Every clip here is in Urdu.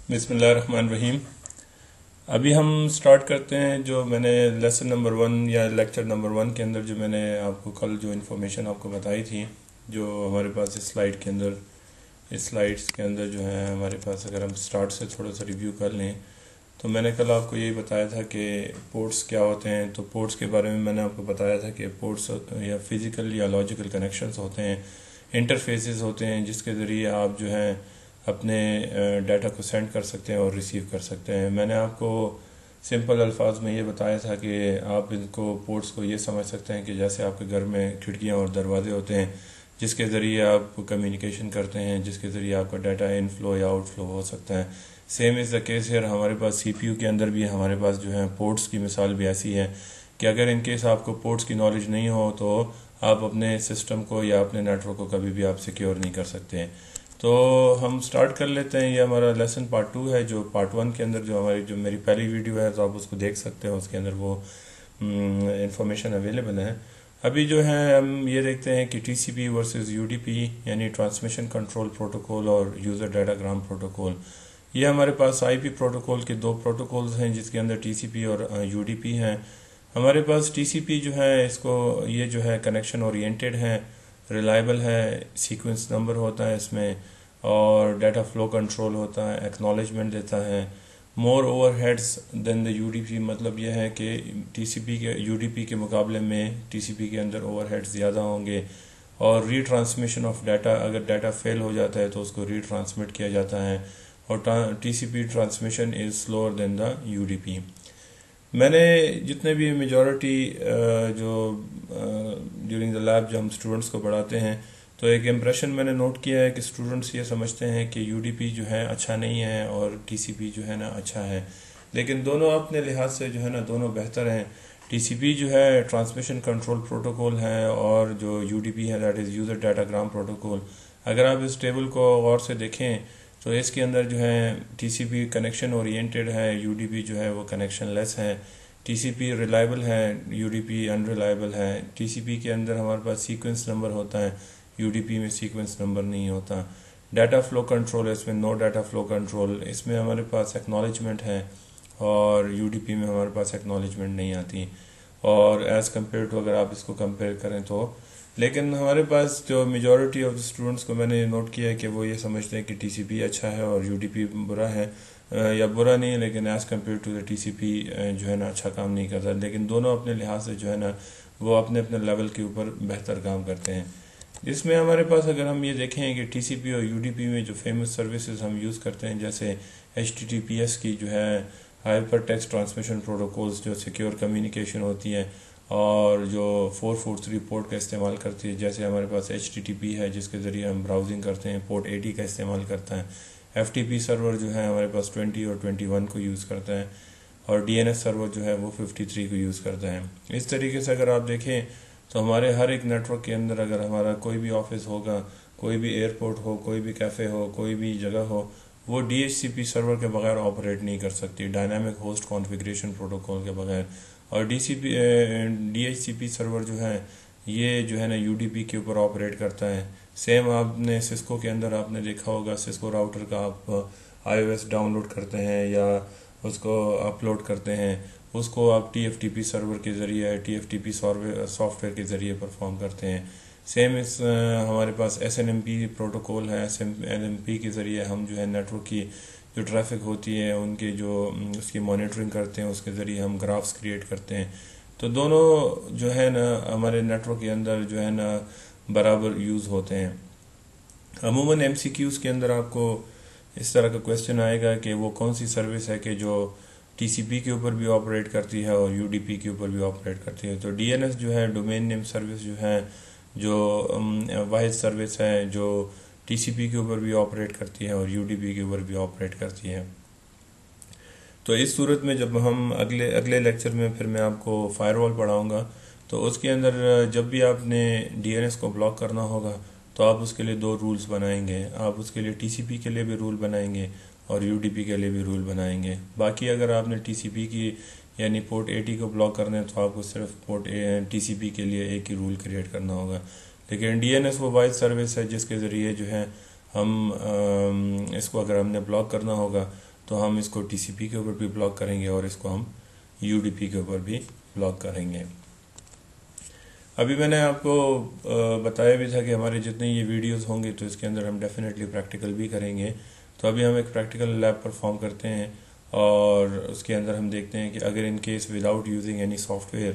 بسم اللہ الرحمن الرحیم۔ ابھی ہم سٹارٹ کرتے ہیں جو میں نے لیسن نمبر 1 یا لیکچر نمبر 1 کے اندر جو میں نے آپ کو کل جو انفارمیشن آپ کو بتائی تھی، جو ہمارے پاس اس سلائیڈس کے اندر جو ہے ہمارے پاس، اگر ہم سٹارٹ سے تھوڑا سا ریویو کر لیں تو میں نے کل آپ کو یہی بتایا تھا کہ پورٹس کیا ہوتے ہیں۔ تو پورٹس کے بارے میں نے آپ کو بتایا تھا کہ پورٹس یا فزیکل یا لاجیکل کنیکشنز ہوتے ہیں، انٹرفیسز ہوتے ہیں جس کے ذریعے آپ جو ہیں اپنے ڈیٹا کو سینڈ کر سکتے ہیں اور ریسیو کر سکتے ہیں۔ میں نے آپ کو سمپل الفاظ میں یہ بتایا تھا کہ آپ ان کو پورٹس کو یہ سمجھ سکتے ہیں کہ جیسے آپ کے گھر میں کھڑکیاں اور دروازے ہوتے ہیں جس کے ذریعے آپ کمیونیکیشن کرتے ہیں، جس کے ذریعے آپ کا ڈیٹا ان فلو یا آؤٹ فلو ہو سکتا ہے۔ Same as the case here, ہمارے پاس سی پی یو کے اندر بھی ہمارے پاس جو ہے پورٹس کی مثال بھی ایسی ہے کہ اگر ان کیس آپ کو پورٹس کی نالج نہیں ہو تو آپ اپنے سسٹم کو یا اپنے نیٹ ورک کو کبھی بھی آپ سیکیور نہیں کر سکتے ہیں۔ تو ہم سٹارٹ کر لیتے ہیں۔ یہ ہمارا لیسن پارٹ 2 ہے، جو پارٹ 1 کے اندر جو میری پہلی ویڈیو ہے تو آپ اس کو دیکھ سکتے ہیں، اس کے اندر وہ انفارمیشن اویلیبل ہے۔ ابھی جو ہے ہم یہ دیکھتے ہیں کہ T C P versus you D پی، یعنی ٹرانسمیشن کنٹرول پروٹوکول اور یوزر ڈیٹا گرام پروٹوکول۔ یہ ہمارے پاس آئی پی پروٹوکول کے 2 پروٹوکولز ہیں جس کے اندر ٹی سی پی اور یو ڈی پی ہیں۔ ہمارے پاس ٹی سی پی جو ہے یہ جو ہے کنیکشن اورینٹیڈ ہے، ریلائبل ہے، سیکوینس نمبر ہوتا ہے اس میں، اور ڈیٹا فلو کنٹرول ہوتا ہے، ایکنالجمنٹ دیتا ہے۔ مور over heads then the U D پی، مطلب یہ ہے کہ یو ڈی پی کے مقابلے میں ٹی سی پی کے اندر اوور ہیڈز زیادہ ہوں گے، اور ری ٹرانسمیشن آف ڈیٹا، اگر ڈیٹا فیل ہو جاتا ہے تو اس کو ری ٹرانسمٹ کیا جاتا ہے، اور T C P transmission is slower than the U D P. میں نے جتنے بھی میجورٹی جو ڈیورنگ دا لیب جو ہم اسٹوڈنٹس کو پڑھاتے ہیں، تو ایک امپریشن میں نے نوٹ کیا ہے کہ اسٹوڈنٹس یہ سمجھتے ہیں کہ یو ڈی پی جو ہے اچھا نہیں ہے اور ٹی سی پی جو ہے نا اچھا ہے، لیکن دونوں اپنے لحاظ سے جو ہے نا دونوں بہتر ہیں۔ ٹی سی پی جو ہے ٹرانسمیشن کنٹرول پروٹوکول ہے، اور جو یو ڈی پی ہے that is user data gram protocol. اگر آپ اس ٹیبل کو غور سے دیکھیں تو اس کے اندر جو ہے T C P connection oriented ہے، یو ڈی پی جو ہے وہ کنیکشن لیس ہے۔ ٹی سی پی ریلائبل ہے، یو ڈی پی انریلائبل ہے۔ ٹی سی پی کے اندر ہمارے پاس سیکوینس نمبر ہوتا ہے، یو ڈی پی میں سیکوینس نمبر نہیں ہوتا۔ ڈیٹا فلو کنٹرول، اس میں نو ڈیٹا فلو کنٹرول، اس میں ہمارے پاس ایکنالجمنٹ ہے، اور یو ڈی پی میں ہمارے پاس ایکنالجمنٹ نہیں آتی، اور ایز کمپیئر ٹو اگر آپ اس کو کمپیئر کریں تو، لیکن ہمارے پاس جو میجورٹی آف اسٹوڈنٹس کو میں نے نوٹ کیا ہے کہ وہ یہ سمجھتے ہیں کہ ٹی سی پی اچھا ہے اور یو ڈی پی برا ہے، یا برا نہیں ہے لیکن as compare to T C P جو ہے نا اچھا کام نہیں کرتا، لیکن دونوں اپنے لحاظ سے جو ہے نا وہ اپنے اپنے لیول کے اوپر بہتر کام کرتے ہیں۔ اس میں ہمارے پاس اگر ہم یہ دیکھیں کہ ٹی سی پی اور یو ڈی پی میں جو فیمس سروسز ہم یوز کرتے ہیں، جیسے H T T P S کی جو ہے ہائپر ٹیکسٹ ٹرانسمیشن پروٹوکولز جو سیکیور کمیونیکیشن ہوتی ہے، اور جو 443 پورٹ کا استعمال کرتی ہے، جیسے ہمارے پاس ایچ ٹی ٹی پی ہے جس کے ذریعے ہم براؤزنگ کرتے ہیں، پورٹ 80 کا استعمال کرتا ہے۔ ایف ٹی پی سرور جو ہے ہمارے پاس 20 اور 21 کو یوز کرتا ہے، اور ڈی این ایس سرور جو ہے وہ 53 کو یوز کرتا ہے۔ اس طریقے سے اگر آپ دیکھیں تو ہمارے ہر ایک نیٹ ورک کے اندر اگر ہمارا کوئی بھی آفس ہوگا، کوئی بھی ایئرپورٹ ہو، کوئی بھی کیفے ہو، کوئی بھی جگہ ہو، وہ ڈی ایچ سی پی سرور کے بغیر آپریٹ نہیں کر سکتی، ڈائنامک ہوسٹ کانفیگریشن پروٹوکول کے بغیر۔ اور ڈی ایچ سی پی سرور جو ہے یہ جو ہے نا یو ڈی پی کے اوپر آپریٹ کرتا ہے۔ سیم آپ نے سسکو کے اندر آپ نے دیکھا ہوگا، سسکو راؤٹر کا آپ آئی او ایس ڈاؤن لوڈ کرتے ہیں یا اس کو اپلوڈ کرتے ہیں، اس کو آپ T F T P server کے ذریعے، T F T P software کے ذریعے پرفارم کرتے ہیں۔ سیم ہمارے پاس S N M P protocol ہے، ایس این ایم پی کے ذریعے ہم جو ہے نیٹ ورک کی جو ٹریفک ہوتی ہے ان کے جو اس کی مانیٹرنگ کرتے ہیں، اس کے ذریعے ہم گرافس کریٹ کرتے ہیں۔ تو دونوں جو ہے نا ہمارے نیٹ ورک کے اندر جو ہے نا برابر یوز ہوتے ہیں۔ عموماً ایم سی کیوز کے اندر آپ کو اس طرح کا کویسچن آئے گا کہ وہ کون سی سروس ہے کہ جو ٹی سی پی کے اوپر بھی آپریٹ کرتی ہے اور یو ڈی پی کے اوپر بھی آپریٹ کرتی ہے۔ تو ڈی این ایس جو ہے ڈومین نیم سروس جو ہے، جو واحد سروس ہے جو ٹی سی پی کے اوپر بھی آپریٹ کرتی ہے اور یو ڈی پی کے اوپر بھی آپریٹ کرتی ہے۔ تو اس صورت میں جب ہم اگلے لیکچر میں پھر میں آپ کو فائر وال پڑھاؤں گا، تو اس کے اندر جب بھی آپ نے ڈی این ایس کو بلاک کرنا ہوگا تو آپ اس کے لیے 2 رولز بنائیں گے۔ آپ اس کے لیے ٹی سی پی کے لیے بھی رول بنائیں گے اور یو ڈی پی کے لیے بھی رول بنائیں گے۔ باقی اگر آپ نے ٹی سی پی کی یعنی پورٹ 80 کو بلاک کرنا ہے تو آپ کو صرف پورٹ ٹی سی پی کے لیے ایک ہی رول کریٹ کرنا ہوگا۔ لیکن ڈی این ایس وہ واحد سروس ہے جس کے ذریعے جو ہے ہم اس کو اگر ہم نے بلاک کرنا ہوگا تو ہم اس کو TCP کے اوپر بھی بلاک کریں گے اور اس کو ہم UDP کے اوپر بھی بلاک کریں گے۔ ابھی میں نے آپ کو بتایا بھی تھا کہ ہمارے جتنے یہ ویڈیوز ہوں گے تو اس کے اندر ہم ڈیفینیٹلی پریکٹیکل بھی کریں گے، تو ابھی ہم ایک پریکٹیکل لیب پرفارم کرتے ہیں اور اس کے اندر ہم دیکھتے ہیں کہ اگر in case without using any soft where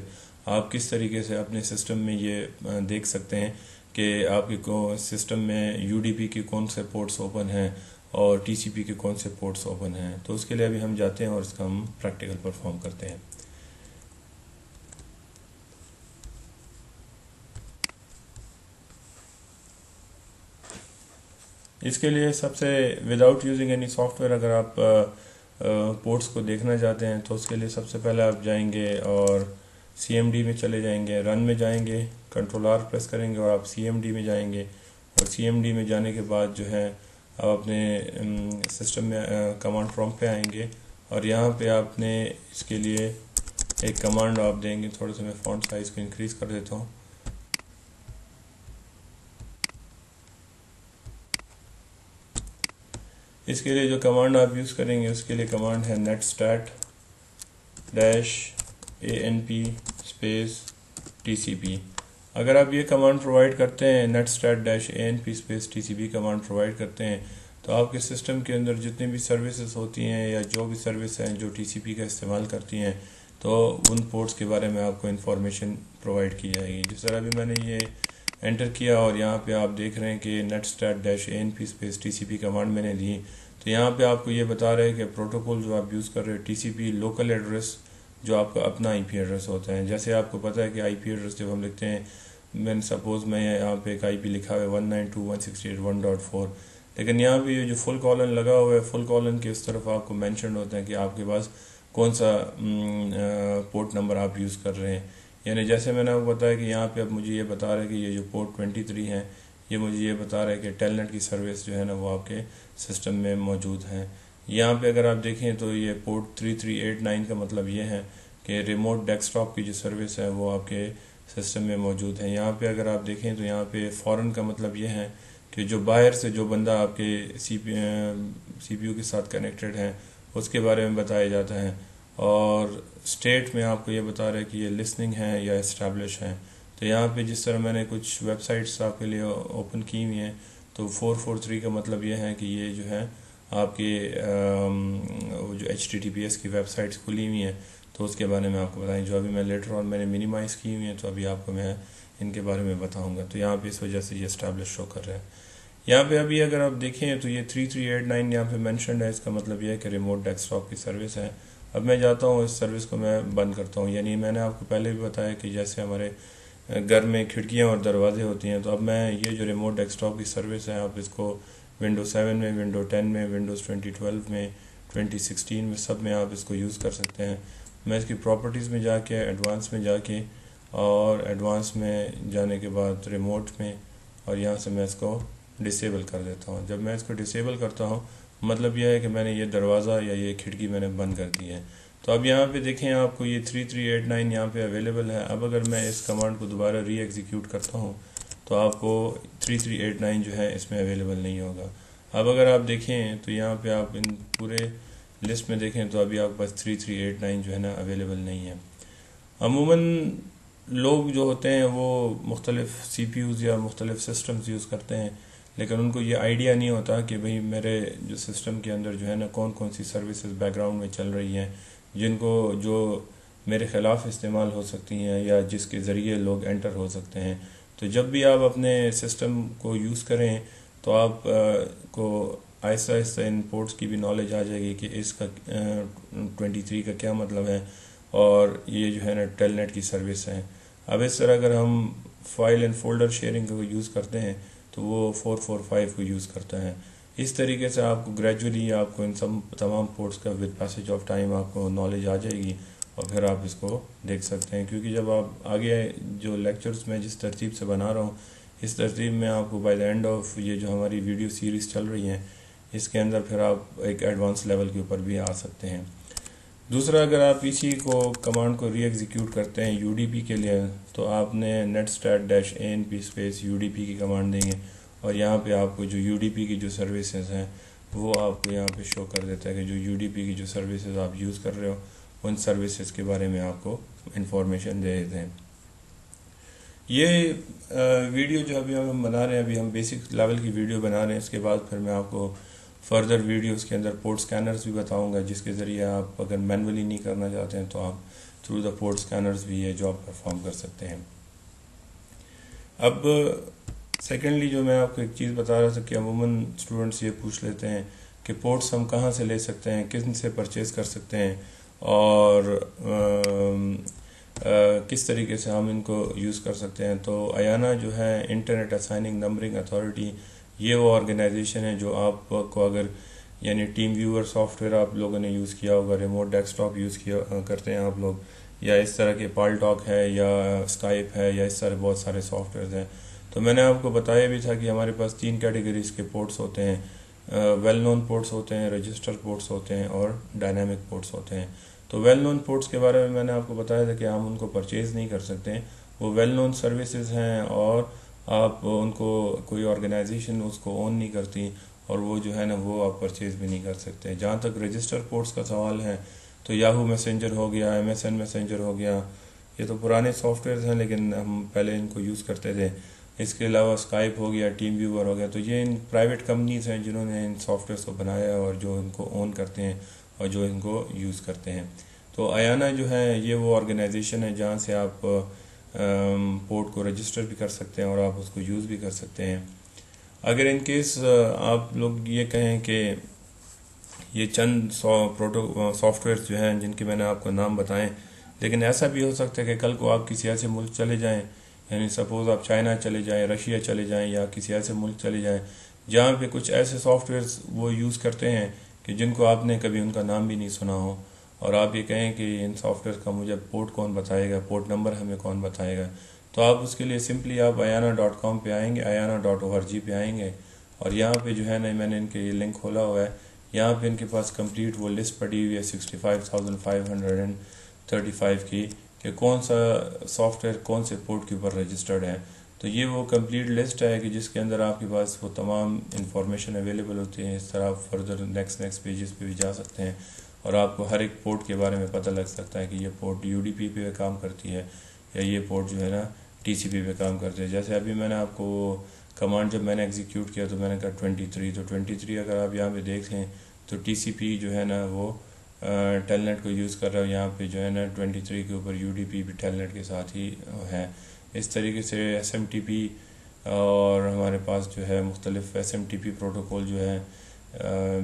آپ کس طریقے سے اپنے سسٹم میں یہ دیکھ سکتے ہیں کہ آپ کے سسٹم میں UDP کے کون سے پورٹس اوپن ہیں اور TCP کے کون سے پورٹس اوپن ہیں۔ تو اس کے لیے ابھی ہم جاتے ہیں اور اس کا ہم پریکٹیکل پرفارم کرتے ہیں۔ اس کے لیے سب سے without using any soft where اگر آپ پورٹس کو دیکھنا چاہتے ہیں تو اس کے لیے سب سے پہلے آپ جائیں گے اور CMD میں چلے جائیں گے، رن میں جائیں گے، کنٹرول R پریس کریں گے اور آپ CMD میں جائیں گے، اور CMD میں جانے کے بعد جو ہے آپ اپنے سسٹم میں کمانڈ پرومپٹ پہ آئیں گے اور یہاں پہ آپ نے اس کے لیے ایک کمانڈ آپ دیں گے۔ تھوڑا سا میں فونٹ سائز کو انکریز کر دیتا ہوں۔ اس کے لیے جو کمانڈ آپ یوز کریں گے اس کے لیے کمانڈ ہے netstat -anp -tcp۔ اگر آپ یہ کمانڈ پرووائڈ کرتے ہیں netstat -anp -tcp command provide کرتے ہیں تو آپ کے سسٹم کے اندر جتنی بھی سروسز ہوتی ہیں یا جو بھی سروس ہیں جو TCP کا استعمال کرتی ہیں تو ان پورٹس کے بارے میں آپ کو انفارمیشن پرووائڈ کی جائے گی۔ جس طرح بھی میں نے یہ انٹر کیا اور یہاں پہ آپ دیکھ رہے ہیں کہ netstat -anp -tcp کمانڈ میں نے دی، تو یہاں پہ آپ کو یہ بتا رہے ہیں کہ پروٹوکول جو آپ یوز کر رہے ہیں TCP لوکل ایڈریس جو آپ کا اپنا IP ایڈریس ہوتا ہے۔ جیسے آپ کو پتہ ہے کہ IP ایڈریس جب ہم لکھتے ہیں، میں سپوز میں یہاں پہ ایک IP لکھا ہوا ہے 192.168.1.4، لیکن یہاں پہ یہ جو فل کالن لگا ہوا ہے، فل کالن کے اس طرف آپ کو مینشن ہوتا ہے کہ آپ کے پاس کون سا پورٹ نمبر آپ یوز کر رہے ہیں۔ یعنی جیسے میں نے آپ کو بتایا کہ یہاں پہ اب مجھے یہ بتا رہا ہے کہ یہ جو پورٹ 23 ہیں یہ مجھے یہ بتا رہا ہے کہ ٹیلنٹ کی سروس جو ہے نا وہ آپ کے سسٹم میں موجود ہیں۔ یہاں پہ اگر آپ دیکھیں تو یہ پورٹ 3389 کا مطلب یہ ہے کہ ریموٹ ڈیسک ٹاپ کی جو سروس ہے وہ آپ کے سسٹم میں موجود ہے۔ یہاں پہ اگر آپ دیکھیں تو یہاں پہ فورن کا مطلب یہ ہے کہ جو باہر سے جو بندہ آپ کے سی پی یو کے ساتھ کنیکٹڈ ہے اس کے بارے میں بتایا جاتا ہے، اور اسٹیٹ میں آپ کو یہ بتا رہا ہے کہ یہ لسننگ ہے یا اسٹیبلش ہے۔ تو یہاں پہ جس طرح میں نے کچھ ویب سائٹس آپ کے لیے اوپن کی ہوئی ہیں تو 443 کا مطلب یہ ہے کہ یہ جو ہے آپ کے جو HTTPS کی ویب سائٹس کھلی ہوئی ہیں تو اس کے بارے میں آپ کو بتائیں، جو ابھی میں لیٹر آن میں نے منیمائز کی ہوئی ہیں تو ابھی آپ کو میں ان کے بارے میں بتاؤں گا۔ تو یہاں پہ اس وجہ سے یہ اسٹیبلش شو کر رہا ہے۔ یہاں پہ ابھی اگر آپ دیکھیں تو یہ 3389 یہاں پہ مینشنڈ ہے، اس کا مطلب یہ ہے کہ ریموٹ ڈیسک ٹاپ کی سروس ہے۔ اب میں جاتا ہوں اس سروس کو میں بند کرتا ہوں، یعنی میں نے آپ کو پہلے بھی بتایا کہ جیسے ہمارے گھر میں کھڑکیاں اور دروازے ہوتی ہیں، تو اب میں یہ جو ریموٹ ڈیسک ٹاپ کی سروس ہے آپ اس کو ونڈوز 7 میں، ونڈوز 10 میں، ونڈوز 2012 میں، 2016 میں سب میں آپ اس کو یوز کر سکتے ہیں۔ میں اس کی پراپرٹیز میں جا کے ایڈوانس میں جا کے اور ایڈوانس میں جانے کے بعد ریموٹ میں اور یہاں سے میں اس کو ڈسیبل کر دیتا ہوں۔ جب میں اس کو ڈسیبل کرتا ہوں مطلب یہ ہے کہ میں نے یہ دروازہ یا یہ کھڑکی میں نے بند کر دی ہے۔ تو اب یہاں پہ دیکھیں آپ کو یہ 3389 یہاں پہ اویلیبل ہے۔ اب اگر میں اس کمانڈ کو دوبارہ ری ایگزیکیوٹ کرتا ہوں تو آپ کو 3389 جو ہے اس میں اویلیبل نہیں ہوگا۔ اب اگر آپ دیکھیں تو یہاں پہ آپ ان پورے لسٹ میں دیکھیں تو ابھی آپ کے پاس 3389 جو ہے نا اویلیبل نہیں ہے۔ عموماً لوگ جو ہوتے ہیں وہ مختلف CPUs یا مختلف سسٹمز یوز کرتے ہیں، لیکن ان کو یہ آئیڈیا نہیں ہوتا کہ بھئی میرے جو سسٹم کے اندر جو ہے نا کون کون سی سروسز بیک گراؤنڈ میں چل رہی ہیں جن کو جو میرے خلاف استعمال ہو سکتی ہیں یا جس کے ذریعے لوگ انٹر ہو سکتے ہیں۔ تو جب بھی آپ اپنے سسٹم کو یوز کریں تو آپ کو آہستہ آہستہ ان پورٹس کی بھی نالج آ جائے گی کہ اس کا 23 کا کیا مطلب ہے، اور یہ جو ہے نا ٹیلنٹ کی سروس ہے۔ اب اس طرح اگر ہم فائل اینڈ فولڈر شیئرنگ کو یوز کرتے ہیں تو وہ 445 کو یوز کرتا ہے۔ اس طریقے سے آپ کو گریجولی آپ کو ان تمام پورٹس کا ود پیسج آف ٹائم آپ کو نالج آ جائے گی اور پھر آپ اس کو دیکھ سکتے ہیں، کیونکہ جب آپ آگے جو لیکچرز میں جس ترتیب سے بنا رہا ہوں اس ترتیب میں آپ کو بائی دا اینڈ آف یہ جو ہماری ویڈیو سیریز چل رہی ہیں اس کے اندر پھر آپ ایک ایڈوانس لیول کے اوپر بھی آ سکتے ہیں۔ دوسرا، اگر آپ اسی کو کمانڈ کو ری ایگزیکیوٹ کرتے ہیں UDP کے لیے تو آپ نے netstat -anp -udp کی کمانڈ دیں گے اور یہاں پہ آپ کو جو UDP کی جو سروسز ہیں وہ آپ کو یہاں پہ شو کر دیتا ہے کہ جو UDP کی جو سروسز آپ یوز کر رہے ہو ان سروسز کے بارے میں آپ کو انفارمیشن دے دیتے ہیں. یہ ویڈیو جو ابھی ہم بنا رہے ہیں، ابھی ہم بیسک لیول کی ویڈیو بنا رہے ہیں. اس کے بعد پھر میں آپ کو فردر ویڈیوز کے اندر پورٹ سکینرز بھی بتاؤں گا، جس کے ذریعے آپ اگر مینولی نہیں کرنا چاہتے ہیں تو آپ تھرو دا پورٹ سکینرز بھی یہ جاب پرفارم کر سکتے ہیں. اب سیکنڈلی جو میں آپ کو ایک چیز بتا رہا تھا کہ عموماً اسٹوڈنٹس یہ پوچھ لیتے ہیں کہ پورٹس ہم کہاں سے لے سکتے ہیں، کن سے پرچیز کر سکتے ہیں، اور کس طریقے سے ہم ان کو یوز کر سکتے ہیں. تو ایانا جو ہے انٹرنیٹ اسائننگ نمبرنگ اتھارٹی، یہ وہ آرگنائزیشن ہے جو آپ کو اگر یعنی ٹیم ویور سافٹ ویئر آپ لوگوں نے یوز کیا ہوگا، ریموٹ ڈیسک ٹاپ یوز کیا کرتے ہیں آپ لوگ، یا اس طرح کے پال ٹاک ہے یا اسکائپ ہے یا اس طرح بہت سارے سافٹ ویئرز ہیں. تو میں نے آپ کو بتایا بھی تھا کہ ہمارے پاس 3 کیٹیگریز کے پورٹس ہوتے ہیں، ویل نون پورٹس ہوتے ہیں، رجسٹر پورٹس ہوتے ہیں، اور ڈائنامک پورٹس ہوتے ہیں. تو ویل نون پورٹس کے بارے میں نے آپ کو بتایا تھا کہ ہم ان کو پرچیز نہیں کر سکتے ہیں، وہ ویل نون سروسز ہیں اور آپ ان کو کوئی آرگنائزیشن اس کو اون نہیں کرتی، اور وہ جو ہے نا وہ آپ پرچیز بھی نہیں کر سکتے. جہاں تک رجسٹر پورٹس کا سوال ہے تو یاہو میسنجر ہو گیا، MSN میسنجر ہو گیا، یہ تو پرانے سافٹ ویئرز ہیں لیکن ہم پہلے ان کو یوز کرتے تھے. اس کے علاوہ اسکائپ ہو گیا، ٹیم ویور ہو گیا. تو یہ ان پرائیویٹ کمپنیز ہیں جنہوں نے ان سافٹ ویئرس کو بنایا ہے اور جو ان کو اون کرتے ہیں اور جو ان کو یوز کرتے ہیں. تو ایانا جو ہے یہ وہ آرگنائزیشن ہے جہاں سے آپ پورٹ کو رجسٹر بھی کر سکتے ہیں اور آپ اس کو یوز بھی کر سکتے ہیں. اگر ان کیس آپ لوگ یہ کہیں کہ یہ چند سافٹ ویئرس جو ہیں جن کے میں نے آپ کو نام بتائیں، لیکن ایسا بھی ہو سکتا ہے کہ کل کو آپ کسی ایسے ملک چلے جائیں، یعنی سپوز آپ چائنا چلے جائیں، رشیا چلے جائیں، یا کسی ایسے ملک چلے جائیں جہاں پہ کچھ ایسے سافٹ ویئرس وہ یوز کرتے ہیں کہ جن کو آپ نے کبھی ان کا نام بھی نہیں سنا ہو، اور آپ یہ کہیں کہ ان سافٹ ویئر کا مجھے پورٹ کون بتائے گا، پورٹ نمبر ہمیں کون بتائے گا. تو آپ اس کے لیے سمپلی آپ ayana.com پہ آئیں گے، ayana.org پہ آئیں گے، اور یہاں پہ جو ہے نا میں نے ان کے یہ لنک کھولا ہوا ہے. یہاں پہ ان کے پاس کمپلیٹ وہ لسٹ پڑی ہوئی ہے 65,535 کی کہ کون سا سافٹ ویئر کون سے پورٹ کے اوپر رجسٹرڈ ہے. تو یہ وہ کمپلیٹ لسٹ ہے کہ جس کے اندر آپ کے پاس وہ تمام انفارمیشن اویلیبل ہوتی ہیں. اس طرح آپ فردر نیکسٹ پیجز پہ بھی جا سکتے ہیں اور آپ کو ہر ایک پورٹ کے بارے میں پتہ لگ سکتا ہے کہ یہ پورٹ UDP پہ کام کرتی ہے یا یہ پورٹ جو ہے نا TCP پہ کام کرتے ہیں. جیسے ابھی میں نے آپ کو کمانڈ جب میں نے ایگزیکیوٹ کیا تو میں نے کہا 23، تو 23 اگر آپ یہاں پہ دیکھیں تو TCP جو ہے نا وہ ٹیلنیٹ کو یوز کر رہا ہے. یہاں پہ جو ہے نا 23 کے اوپر UDP بھی ٹیلنیٹ کے ساتھ ہی ہے. اس طریقے سے SMTP اور ہمارے پاس جو ہے مختلف SMTP پروٹوکول جو ہے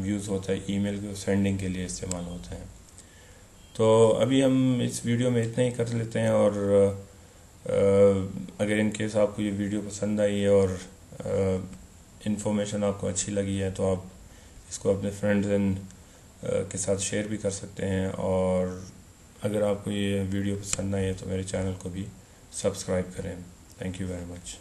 یوز ہوتا ہے، ای میل کو سینڈنگ کے لیے استعمال ہوتا ہے. تو ابھی ہم اس ویڈیو میں اتنا ہی کر لیتے ہیں، اور اگر ان کیس آپ کو یہ ویڈیو پسند آئی ہے اور انفارمیشن آپ کو اچھی لگی ہے تو آپ اس کو اپنے فرینڈز کے ساتھ شیئر بھی کر سکتے ہیں. اور اگر آپ کو یہ ویڈیو پسند آئی ہے تو میرے چینل کو بھی سبسکرائب کریں. Thank you very much.